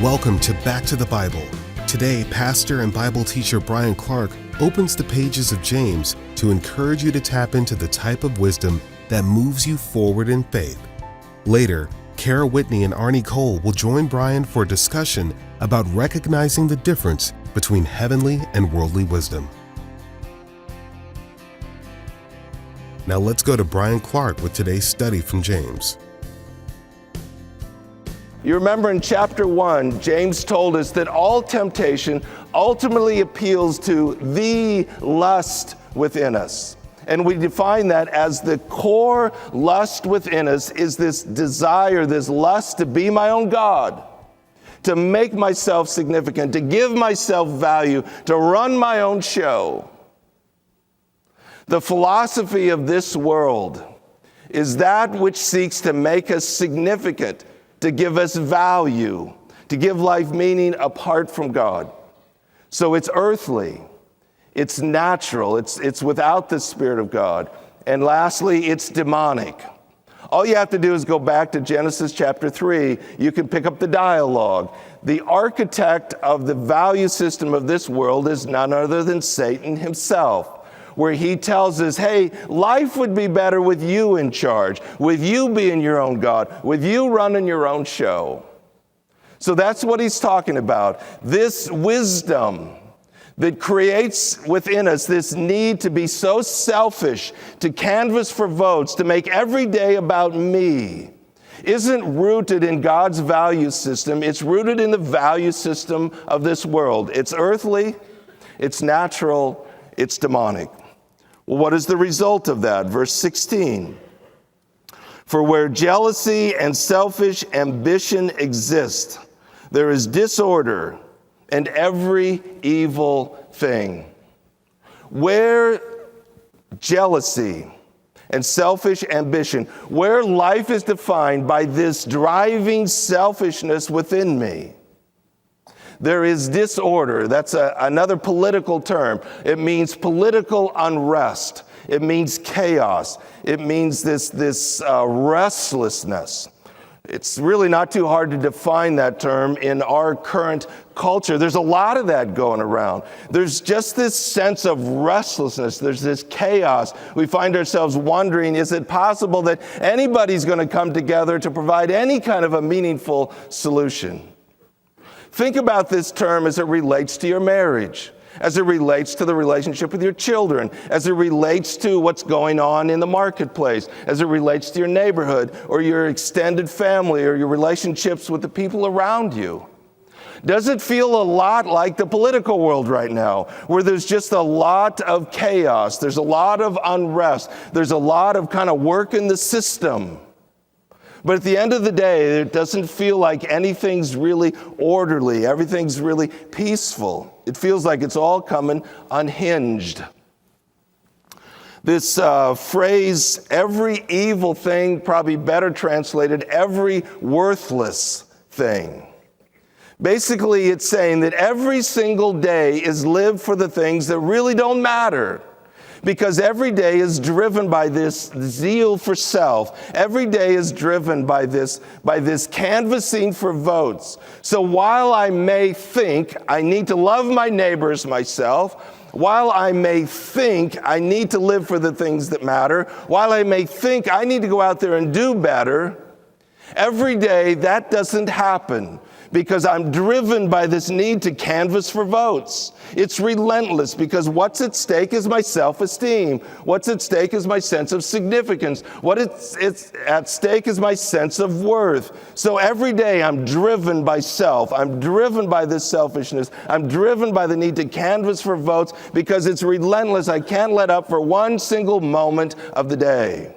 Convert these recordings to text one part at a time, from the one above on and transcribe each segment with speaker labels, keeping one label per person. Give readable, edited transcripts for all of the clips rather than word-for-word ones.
Speaker 1: Welcome to Back to the Bible. Today, pastor and Bible teacher Bryan Clark opens the pages of James to encourage you to tap into the type of wisdom that moves you forward in faith. Later, Kara Whitney and Arnie Cole will join Bryan for a discussion about recognizing the difference between heavenly and worldly wisdom. Now let's go to Bryan Clark with today's study from James.
Speaker 2: You remember in chapter 1, James told us that all temptation ultimately appeals to the lust within us. And we define that as the core lust within us is this desire, this lust to be my own God, to make myself significant, to give myself value, to run my own show. The philosophy of this world is that which seeks to make us significant, to give us value, to give life meaning apart from God. So it's earthly, it's natural, it's without the Spirit of God. And lastly, it's demonic. All you have to do is go back to Genesis chapter 3. You can pick up the dialogue. The architect of the value system of this world is none other than Satan himself, where he tells us, hey, life would be better with you in charge, with you being your own God, with you running your own show. So that's what he's talking about. This wisdom that creates within us this need to be so selfish, to canvass for votes, to make every day about me, isn't rooted in God's value system. It's rooted in the value system of this world. It's earthly, it's natural, it's demonic. Well, what is the result of that? Verse 16. For where jealousy and selfish ambition exist, there is disorder and every evil thing. Where jealousy and selfish ambition, where life is defined by this driving selfishness within me, there is disorder. That's another political term. It means political unrest. It means chaos. It means this restlessness. It's really not too hard to define that term in our current culture. There's a lot of that going around. There's just this sense of restlessness. There's this chaos. We find ourselves wondering, is it possible that anybody's going to come together to provide any kind of a meaningful solution? Think about this term as it relates to your marriage, as it relates to the relationship with your children, as it relates to what's going on in the marketplace, as it relates to your neighborhood or your extended family or your relationships with the people around you. Does it feel a lot like the political world right now, where there's just a lot of chaos, there's a lot of unrest, there's a lot of kind of work in the system? But at the end of the day, it doesn't feel like anything's really orderly. Everything's really peaceful. It feels like it's all coming unhinged. This phrase, every evil thing, probably better translated, every worthless thing. Basically, it's saying that every single day is lived for the things that really don't matter. Because every day is driven by this zeal for self. Every day is driven by this canvassing for votes. So while I may think I need to love my neighbors myself, while I may think I need to live for the things that matter, while I may think I need to go out there and do better, every day that doesn't happen. Because I'm driven by this need to canvass for votes. It's relentless because what's at stake is my self-esteem. What's at stake is my sense of significance. It's at stake is my sense of worth. So every day I'm driven by self. I'm driven by this selfishness. I'm driven by the need to canvass for votes because it's relentless. I can't let up for one single moment of the day.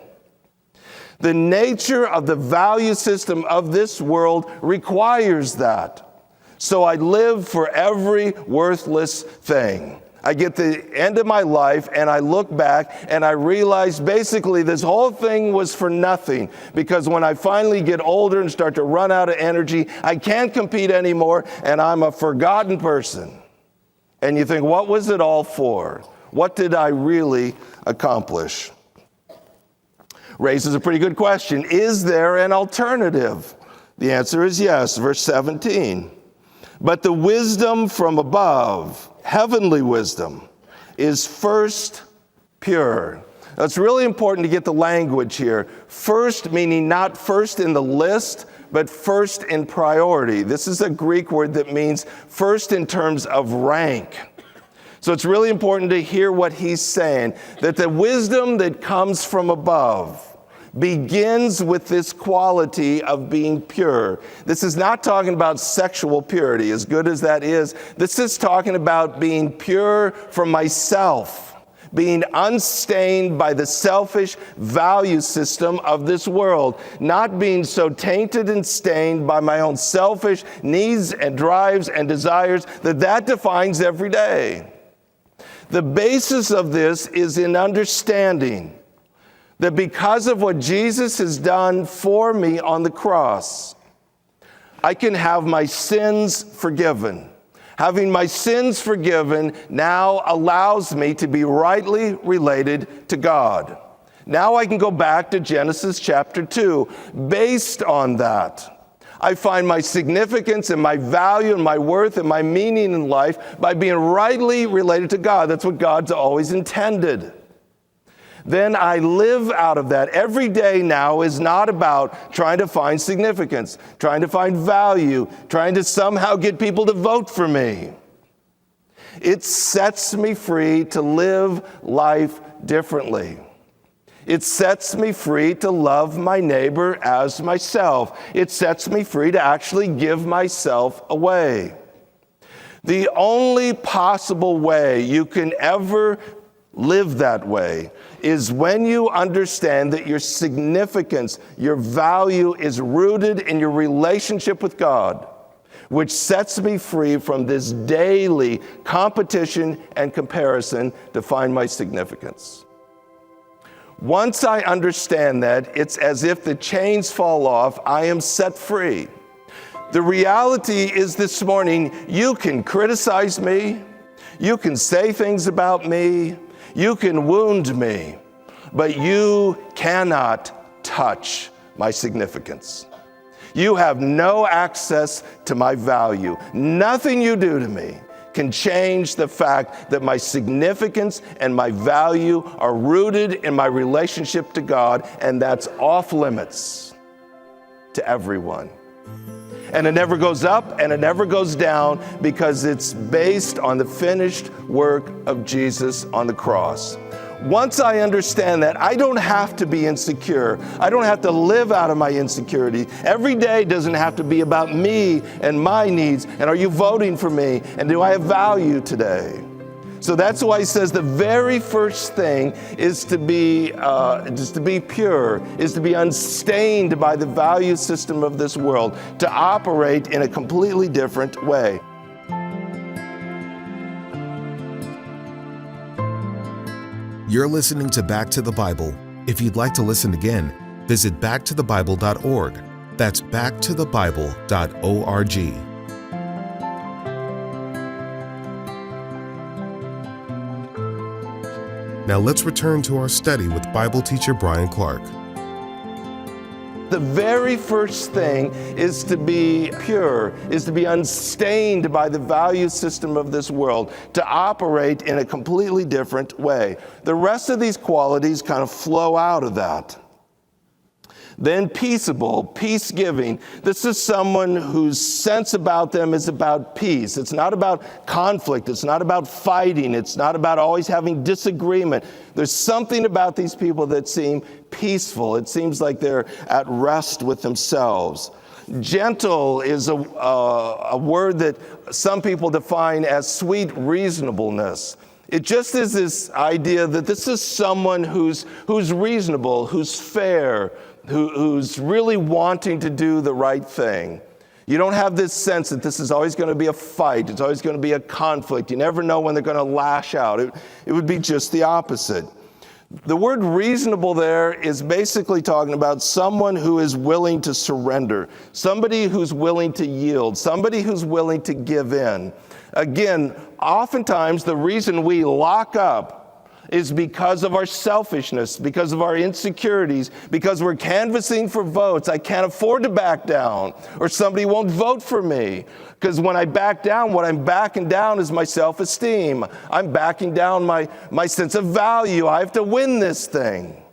Speaker 2: The nature of the value system of this world requires that. So I live for every worthless thing. I get the end of my life and I look back and I realize basically this whole thing was for nothing, because when I finally get older and start to run out of energy, I can't compete anymore and I'm a forgotten person. And you think, what was it all for? What did I really accomplish? Raises a pretty good question. Is there an alternative? The answer is yes. Verse 17. But the wisdom from above, heavenly wisdom, is first pure. Now, it's really important to get the language here. First meaning not first in the list, but first in priority. This is a Greek word that means first in terms of rank. So it's really important to hear what he's saying, that the wisdom that comes from above begins with this quality of being pure. This is not talking about sexual purity, as good as that is. This is talking about being pure from myself, being unstained by the selfish value system of this world, not being so tainted and stained by my own selfish needs and drives and desires that defines every day. The basis of this is in understanding that because of what Jesus has done for me on the cross, I can have my sins forgiven. Having my sins forgiven now allows me to be rightly related to God. Now I can go back to Genesis chapter 2. Based on that, I find my significance and my value and my worth and my meaning in life by being rightly related to God. That's what God's always intended. Then I live out of that. Every day now is not about trying to find significance, trying to find value, trying to somehow get people to vote for me. It sets me free to live life differently. It sets me free to love my neighbor as myself. It sets me free to actually give myself away. The only possible way you can ever live that way is when you understand that your significance, your value is rooted in your relationship with God, which sets me free from this daily competition and comparison to find my significance. Once I understand that, it's as if the chains fall off, I am set free. The reality is this morning, you can criticize me, you can say things about me, you can wound me, but you cannot touch my significance. You have no access to my value. Nothing you do to me can change the fact that my significance and my value are rooted in my relationship to God, and that's off limits to everyone. And it never goes up and it never goes down because it's based on the finished work of Jesus on the cross. Once I understand that, I don't have to be insecure. I don't have to live out of my insecurity. Every day doesn't have to be about me and my needs. And are you voting for me? And do I have value today? So that's why he says the very first thing is to be pure, is to be unstained by the value system of this world, to operate in a completely different way.
Speaker 1: You're listening to Back to the Bible. If you'd like to listen again, visit backtothebible.org. That's backtothebible.org. Now let's return to our study with Bible teacher Bryan Clark.
Speaker 2: The very first thing is to be pure, is to be unstained by the value system of this world, to operate in a completely different way. The rest of these qualities kind of flow out of that. Then peaceable, peace-giving. This is someone whose sense about them is about peace. It's not about conflict. It's not about fighting. It's not about always having disagreement. There's something about these people that seem peaceful. It seems like they're at rest with themselves. Gentle is a word that some people define as sweet reasonableness. It just is this idea that this is someone who's reasonable, who's fair, who's really wanting to do the right thing. You don't have this sense that this is always going to be a fight. It's always going to be a conflict. You never know when they're going to lash out. It would be just the opposite. The word reasonable there is basically talking about someone who is willing to surrender, somebody who's willing to yield, somebody who's willing to give in. Again, oftentimes the reason we lock up is because of our selfishness, because of our insecurities, because we're canvassing for votes. I can't afford to back down, or somebody won't vote for me. Because when I back down, what I'm backing down is my self-esteem. I'm backing down my sense of value. I have to win this thing.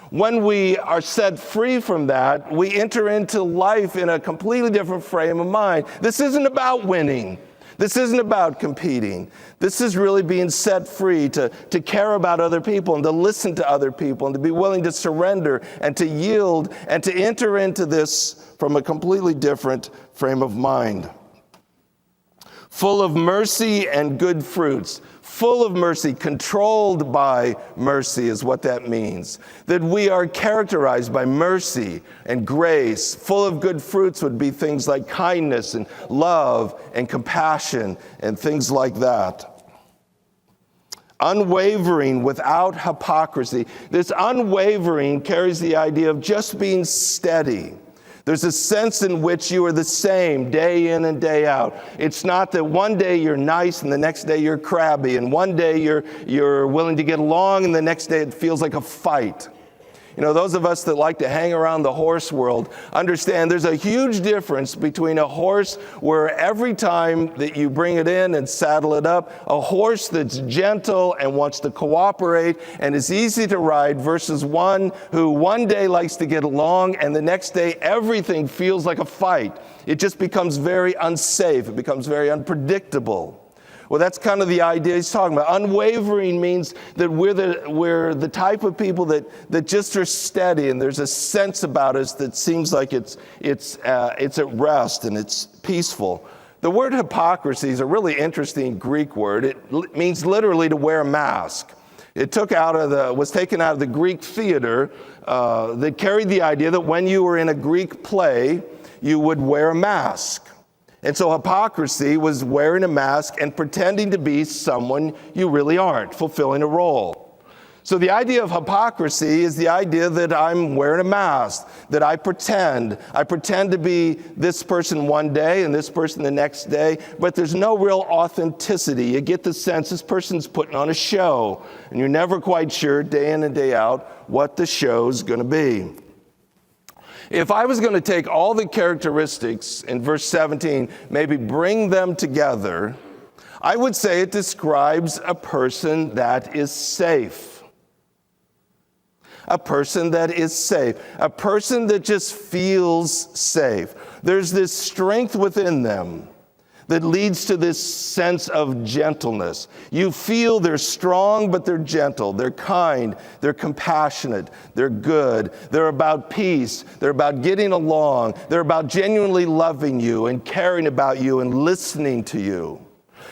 Speaker 2: When we are set free from that, we enter into life in a completely different frame of mind. This isn't about winning. This isn't about competing. This is really being set free to care about other people and to listen to other people and to be willing to surrender and to yield and to enter into this from a completely different frame of mind. Full of mercy and good fruits. Full of mercy, controlled by mercy is what that means. That we are characterized by mercy and grace. Full of good fruits would be things like kindness and love and compassion and things like that. Unwavering without hypocrisy. This unwavering carries the idea of just being steady. There's a sense in which you are the same day in and day out. It's not that one day you're nice and the next day you're crabby, and one day you're willing to get along and the next day it feels like a fight. You know, those of us that like to hang around the horse world understand there's a huge difference between a horse where every time that you bring it in and saddle it up, a horse that's gentle and wants to cooperate and is easy to ride versus one who one day likes to get along and the next day everything feels like a fight. It just becomes very unsafe. It becomes very unpredictable. Well, that's kind of the idea he's talking about. Unwavering means that we're the type of people that just are steady, and there's a sense about us that seems like it's at rest and it's peaceful. The word hypocrisy is a really interesting Greek word. It means literally to wear a mask. It was taken out of the Greek theater that carried the idea that when you were in a Greek play, you would wear a mask. And so hypocrisy was wearing a mask and pretending to be someone you really aren't, fulfilling a role. So the idea of hypocrisy is the idea that I'm wearing a mask, that I pretend to be this person one day and this person the next day, but there's no real authenticity. You get the sense this person's putting on a show, and you're never quite sure day in and day out what the show's going to be. If I was going to take all the characteristics in verse 17, maybe bring them together, I would say it describes a person that is safe. A person that is safe. A person that just feels safe. There's this strength within them that leads to this sense of gentleness. You feel they're strong, but they're gentle. They're kind. They're compassionate. They're good. They're about peace. They're about getting along. They're about genuinely loving you and caring about you and listening to you.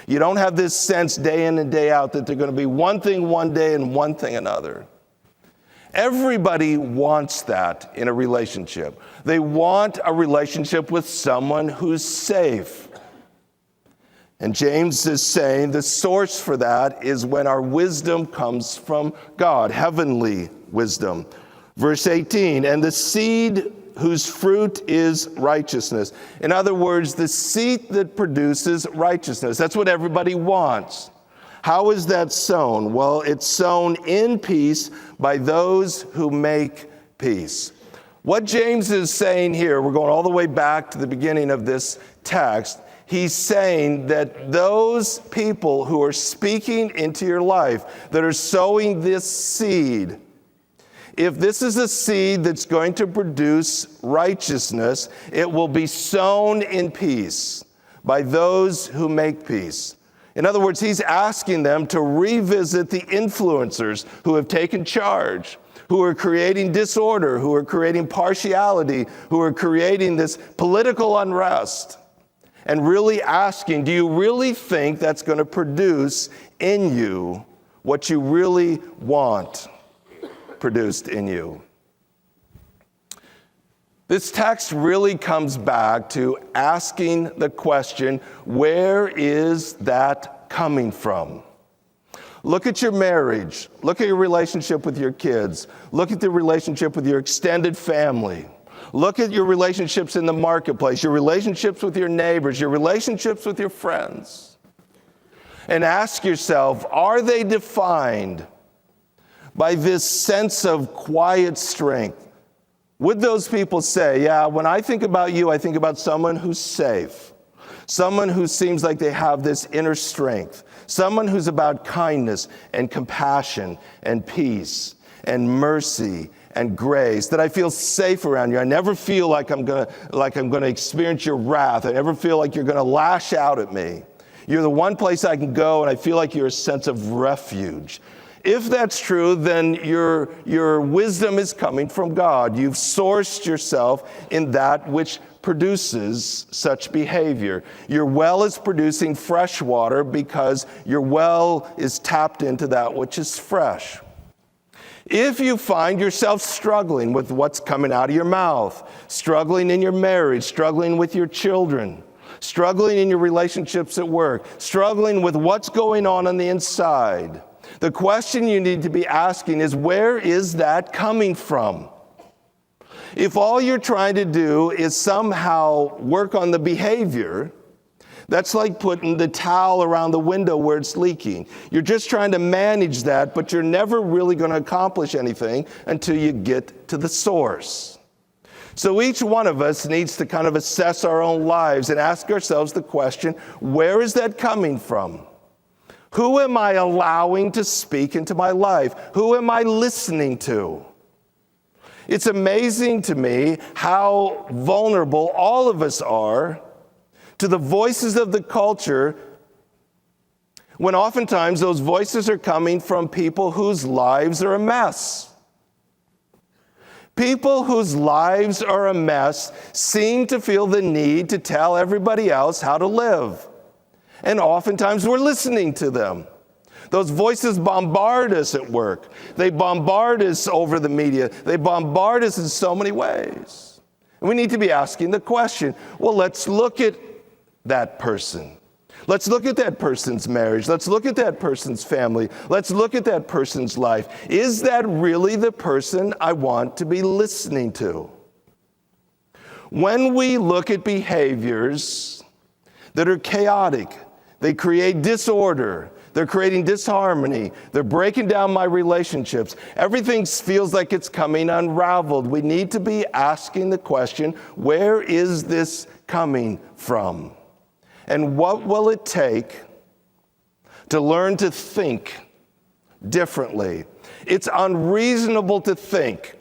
Speaker 2: You don't have this sense day in and day out that they're going to be one thing one day and one thing another. Everybody wants that in a relationship. They want a relationship with someone who's safe. And James is saying the source for that is when our wisdom comes from God, heavenly wisdom. Verse 18, and the seed whose fruit is righteousness. In other words, the seed that produces righteousness. That's what everybody wants. How is that sown? Well, it's sown in peace by those who make peace. What James is saying here, we're going all the way back to the beginning of this text. He's saying that those people who are speaking into your life, that are sowing this seed, if this is a seed that's going to produce righteousness, it will be sown in peace by those who make peace. In other words, he's asking them to revisit the influencers who have taken charge, who are creating disorder, who are creating partiality, who are creating this political unrest. And really asking, do you really think that's going to produce in you what you really want produced in you? This text really comes back to asking the question, where is that coming from? Look at your marriage. Look at your relationship with your kids. Look at the relationship with your extended family. Look at your relationships in the marketplace, your relationships with your neighbors, your relationships with your friends. And ask yourself, are they defined by this sense of quiet strength? Would those people say, yeah, when I think about you, I think about someone who's safe, someone who seems like they have this inner strength, someone who's about kindness and compassion and peace and mercy and grace, that I feel safe around you. I never feel like I'm gonna experience your wrath. I never feel like you're gonna lash out at me. You're the one place I can go, and I feel like you're a sense of refuge. If that's true, then your wisdom is coming from God. You've sourced yourself in that which produces such behavior. Your well is producing fresh water because your well is tapped into that which is fresh. If you find yourself struggling with what's coming out of your mouth, struggling in your marriage, struggling with your children, struggling in your relationships at work, struggling with what's going on the inside, the question you need to be asking is, where is that coming from? If all you're trying to do is somehow work on the behavior, that's like putting the towel around the window where it's leaking. You're just trying to manage that, but you're never really going to accomplish anything until you get to the source. So each one of us needs to kind of assess our own lives and ask ourselves the question, where is that coming from? Who am I allowing to speak into my life? Who am I listening to? It's amazing to me how vulnerable all of us are to the voices of the culture, when oftentimes those voices are coming from people whose lives are a mess. People whose lives are a mess seem to feel the need to tell everybody else how to live. And oftentimes we're listening to them. Those voices bombard us at work. They bombard us over the media. They bombard us in so many ways. And we need to be asking the question, well, let's look at that person. Let's look at that person's marriage. Let's look at that person's family. Let's look at that person's life. Is that really the person I want to be listening to? When we look at behaviors that are chaotic, they create disorder, they're creating disharmony, they're breaking down my relationships, everything feels like it's coming unraveled. We need to be asking the question, where is this coming from? And what will it take to learn to think differently? It's unreasonable to think,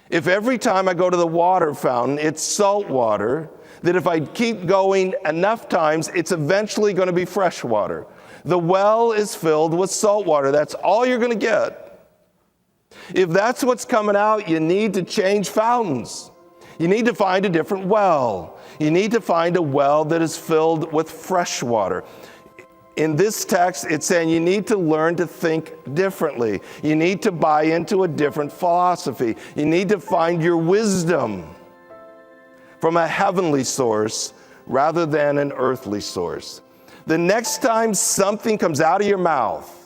Speaker 2: if every time I go to the water fountain, it's salt water, that if I keep going enough times, it's eventually going to be fresh water. The well is filled with salt water. That's all you're going to get. If that's what's coming out, you need to change fountains. You need to find a different well. You need to find a well that is filled with fresh water. In this text, it's saying you need to learn to think differently. You need to buy into a different philosophy. You need to find your wisdom from a heavenly source rather than an earthly source. The next time something comes out of your mouth,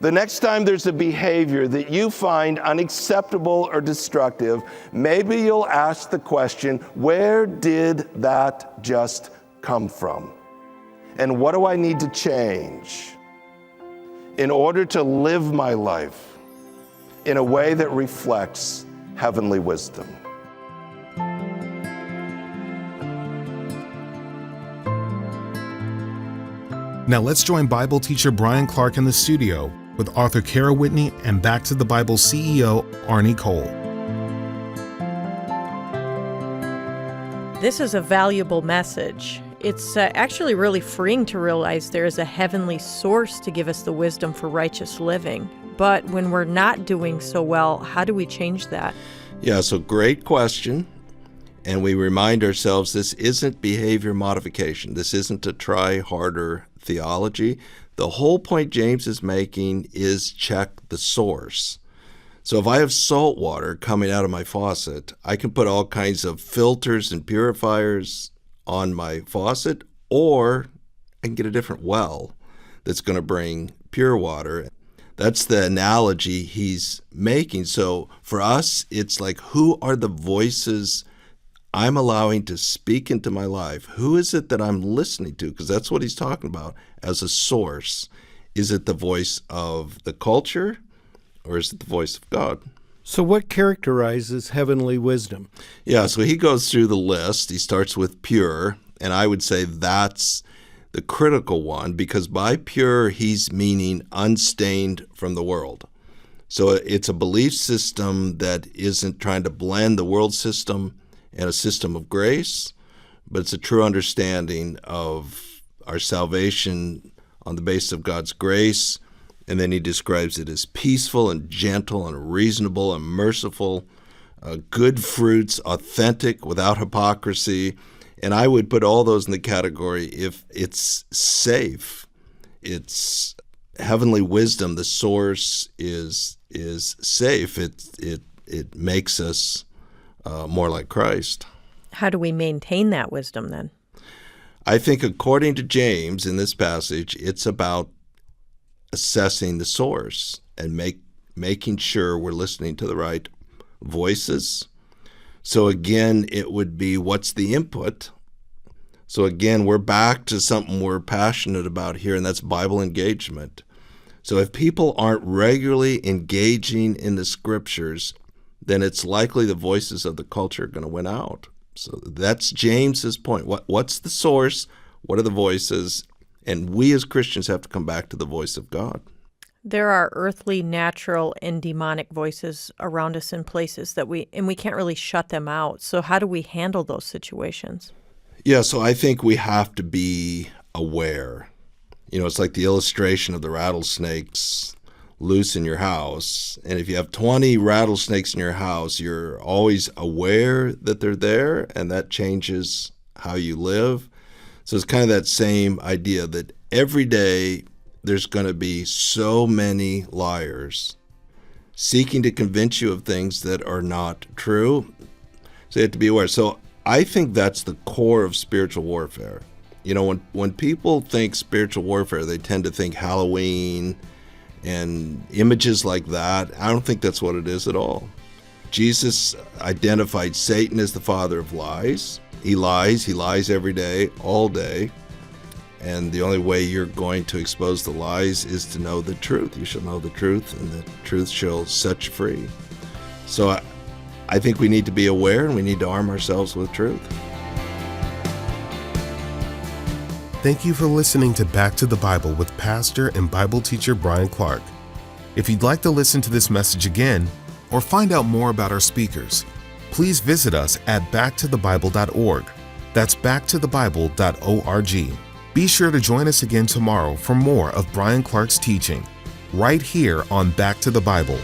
Speaker 2: the next time there's a behavior that you find unacceptable or destructive, maybe you'll ask the question, where did that just come from? And what do I need to change in order to live my life in a way that reflects heavenly wisdom?
Speaker 1: Now let's join Bible teacher Bryan Clark in the studio with author Kara Whitney and Back to the Bible CEO Arnie Cole.
Speaker 3: This is a valuable message. It's actually really freeing to realize there is a heavenly source to give us the wisdom for righteous living. But when we're not doing so well, how do we change that?
Speaker 4: Yeah, so great question. And we remind ourselves this isn't behavior modification. This isn't a try harder theology. The whole point James is making is check the source. So if I have salt water coming out of my faucet, I can put all kinds of filters and purifiers on my faucet, or I can get a different well that's going to bring pure water. That's the analogy he's making. So for us, it's like, who are the voices I'm allowing to speak into my life? Who is it that I'm listening to? Because that's what he's talking about as a source. Is it the voice of the culture, or is it the voice of God?
Speaker 5: So what characterizes heavenly wisdom?
Speaker 4: Yeah, so he goes through the list. He starts with pure, and I would say that's the critical one, because by pure, he's meaning unstained from the world. So it's a belief system that isn't trying to blend the world system and a system of grace, but it's a true understanding of our salvation on the basis of God's grace. And then he describes it as peaceful and gentle and reasonable and merciful, good fruits, authentic, without hypocrisy. And I would put all those in the category if it's safe. It's heavenly wisdom. The source is safe. It makes us more like Christ.
Speaker 3: How do we maintain that wisdom then?
Speaker 4: I think according to James in this passage, it's about assessing the source and making sure we're listening to the right voices. So again, it would be, what's the input? So again, we're back to something we're passionate about here, and that's Bible engagement. So if people aren't regularly engaging in the scriptures, then it's likely the voices of the culture are going to win out. So that's James's point. What's the source? What are the voices? And we as Christians have to come back to the voice of God.
Speaker 3: There are earthly, natural, and demonic voices around us in places that we can't really shut them out. So how do we handle those situations?
Speaker 4: Yeah, so I think we have to be aware. It's like the illustration of the rattlesnakes loose in your house. And if you have 20 rattlesnakes in your house, you're always aware that they're there, and that changes how you live. So it's kind of that same idea that every day there's going to be so many liars seeking to convince you of things that are not true. So you have to be aware. So I think that's the core of spiritual warfare. When people think spiritual warfare, they tend to think Halloween and images like that. I don't think that's what it is at all. Jesus identified Satan as the father of lies. He lies every day, all day. And the only way you're going to expose the lies is to know the truth. You shall know the truth, and the truth shall set you free. So I think we need to be aware, and we need to arm ourselves with truth.
Speaker 1: Thank you for listening to Back to the Bible with pastor and Bible teacher Bryan Clark. If you'd like to listen to this message again or find out more about our speakers, please visit us at backtothebible.org. That's backtothebible.org. Be sure to join us again tomorrow for more of Bryan Clark's teaching, right here on Back to the Bible.